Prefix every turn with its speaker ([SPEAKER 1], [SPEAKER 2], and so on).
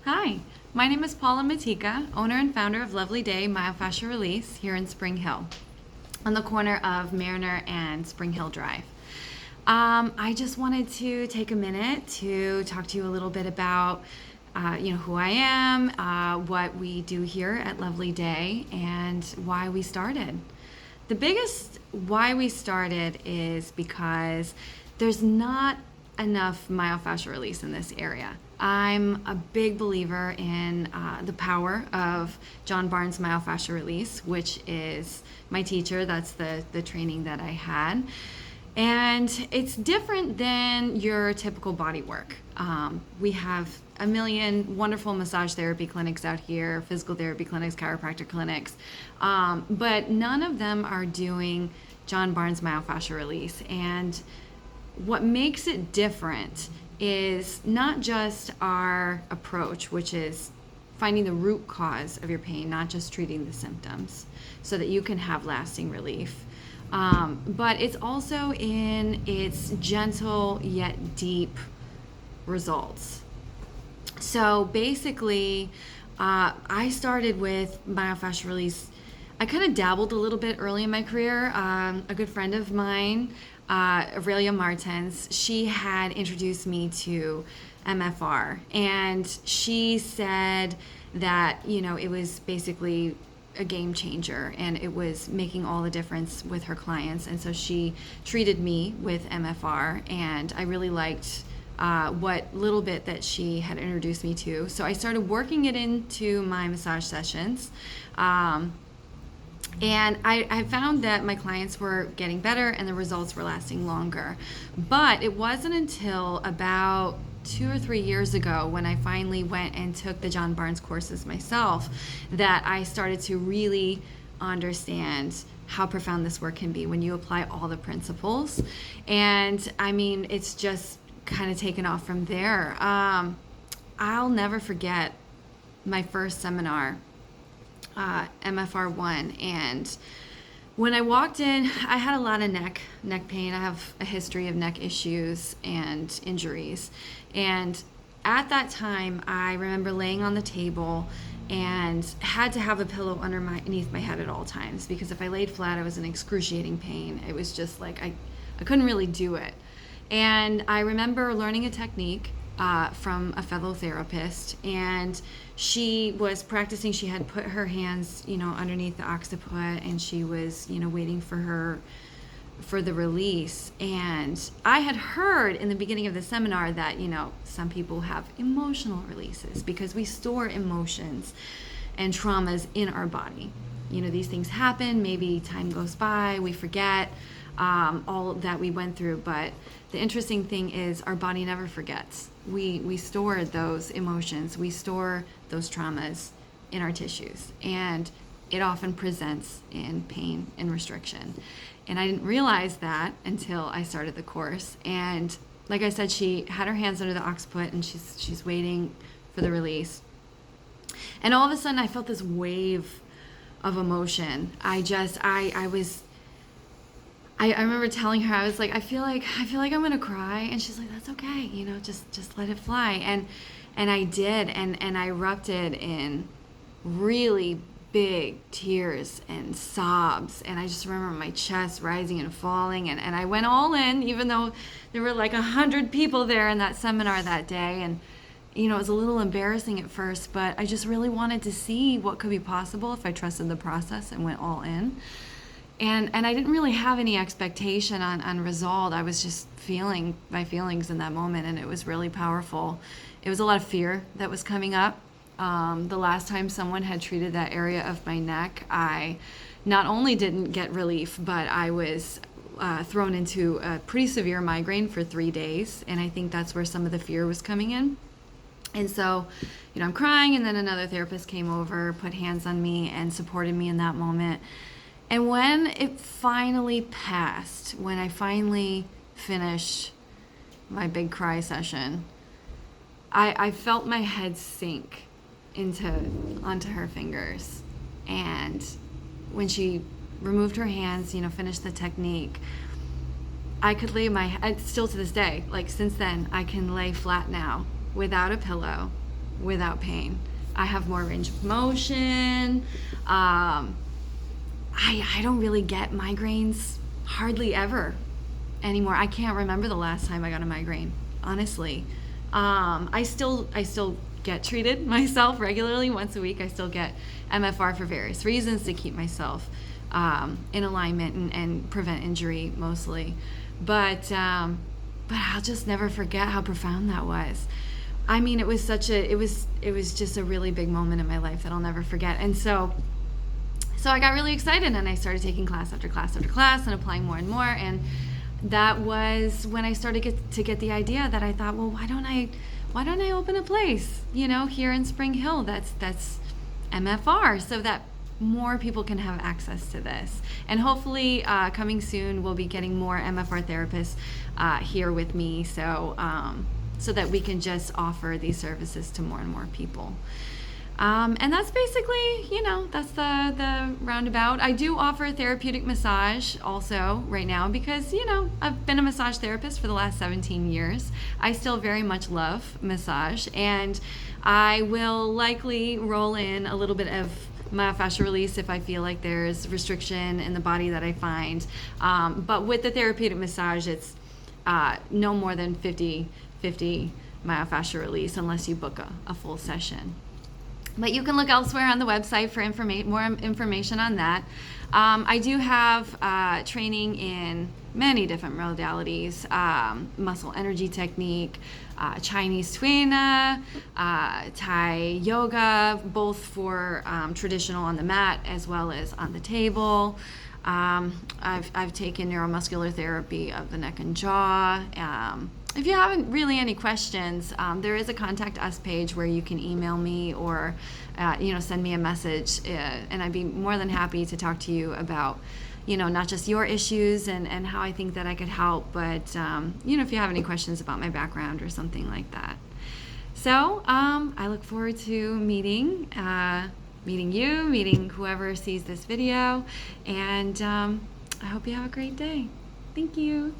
[SPEAKER 1] Hi, my name is Paula Matyka, owner and founder of Lovely Day Myofascial Release here in Spring Hill, on the corner of Mariner and Spring Hill Drive. I just wanted to take a minute to talk to you a little bit about who I am, what we do here at Lovely Day, and why we started. The biggest why we started is because there's not enough myofascial release in this area. I'm a big believer in the power of John Barnes Myofascial Release, which is my teacher. That's the training that I had. And it's different than your typical body work. We have a million wonderful massage therapy clinics out here, physical therapy clinics, chiropractic clinics, but none of them are doing John Barnes Myofascial Release. And what makes it different is not just our approach, which is finding the root cause of your pain, not just treating the symptoms, so that you can have lasting relief. But it's also in its gentle yet deep results. So basically, I started with myofascial release. I kind of dabbled a little bit early in my career. A good friend of mine, Aurelia Martins, she had introduced me to MFR, and she said that, it was basically a game changer and it was making all the difference with her clients. And so she treated me with MFR, and I really liked what little bit that she had introduced me to. So I started working it into my massage sessions. And I found that my clients were getting better and the results were lasting longer. But it wasn't until about 2 or 3 years ago, when I finally went and took the John Barnes courses myself, that I started to really understand how profound this work can be when you apply all the principles. And I mean, it's just kind of taken off from there. I'll never forget my first seminar, MFR1, and when I walked in, I had a lot of neck pain. I have a history of neck issues and injuries. And at that time, I remember laying on the table and had to have a pillow underneath my head at all times, because if I laid flat, I was in excruciating pain. It was just like I couldn't really do it. And I remember learning a technique from a fellow therapist, and she was practicing. She had put her hands, underneath the occiput, and she was, waiting for the release. And I had heard in the beginning of the seminar that, some people have emotional releases because we store emotions and traumas in our body. These things happen, maybe time goes by, we forget all that we went through, but the interesting thing is our body never forgets. We store those emotions, we store those traumas in our tissues, and it often presents in pain and restriction. And I didn't realize that until I started the course. And like I said, she had her hands under the occiput, and she's waiting for the release. And all of a sudden I felt this wave of emotion. I remember telling her, I was like, I feel like I'm gonna cry, and she's like, that's okay, just let it fly. And I did, and I erupted in really big tears and sobs, and I just remember my chest rising and falling, and I went all in, even though there were like 100 people there in that seminar that day. And it was a little embarrassing at first, but I just really wanted to see what could be possible if I trusted the process and went all in. And I didn't really have any expectation on result. I was just feeling my feelings in that moment, and it was really powerful. It was a lot of fear that was coming up. The last time someone had treated that area of my neck, I not only didn't get relief, but I was thrown into a pretty severe migraine for 3 days, and I think that's where some of the fear was coming in. And so, I'm crying, and then another therapist came over, put hands on me, and supported me in that moment. And when it finally passed, when I finally finished my big cry session, I felt my head sink onto her fingers. And when she removed her hands, finished the technique, I could lay still to this day, like since then, I can lay flat now without a pillow, without pain. I have more range of motion. I don't really get migraines hardly ever anymore. I can't remember the last time I got a migraine, honestly. I still get treated myself regularly once a week. I still get MFR for various reasons to keep myself in alignment and prevent injury mostly. But I'll just never forget how profound that was. I mean, it was just a really big moment in my life that I'll never forget. And so I got really excited, and I started taking class after class after class and applying more and more. And that was when I started to get the idea that I thought, well, why don't I open a place, here in Spring Hill that's MFR, so that more people can have access to this. And hopefully coming soon, we'll be getting more MFR therapists here with me, so that we can just offer these services to more and more people. And that's basically, that's the roundabout. I do offer therapeutic massage also right now because, I've been a massage therapist for the last 17 years. I still very much love massage, and I will likely roll in a little bit of myofascial release if I feel like there's restriction in the body that I find. But with the therapeutic massage, it's no more than 50/50 myofascial release unless you book a full session. But you can look elsewhere on the website for more information on that. I do have training in many different modalities, muscle energy technique, Chinese Tuina, Thai yoga, both for traditional on the mat as well as on the table. I've taken neuromuscular therapy of the neck and jaw. If you haven't really any questions, there is a contact us page where you can email me or send me a message, and I'd be more than happy to talk to you about not just your issues and how I think that I could help, but if you have any questions about my background or something like that. So I look forward to meeting you, meeting whoever sees this video, and I hope you have a great day. Thank you.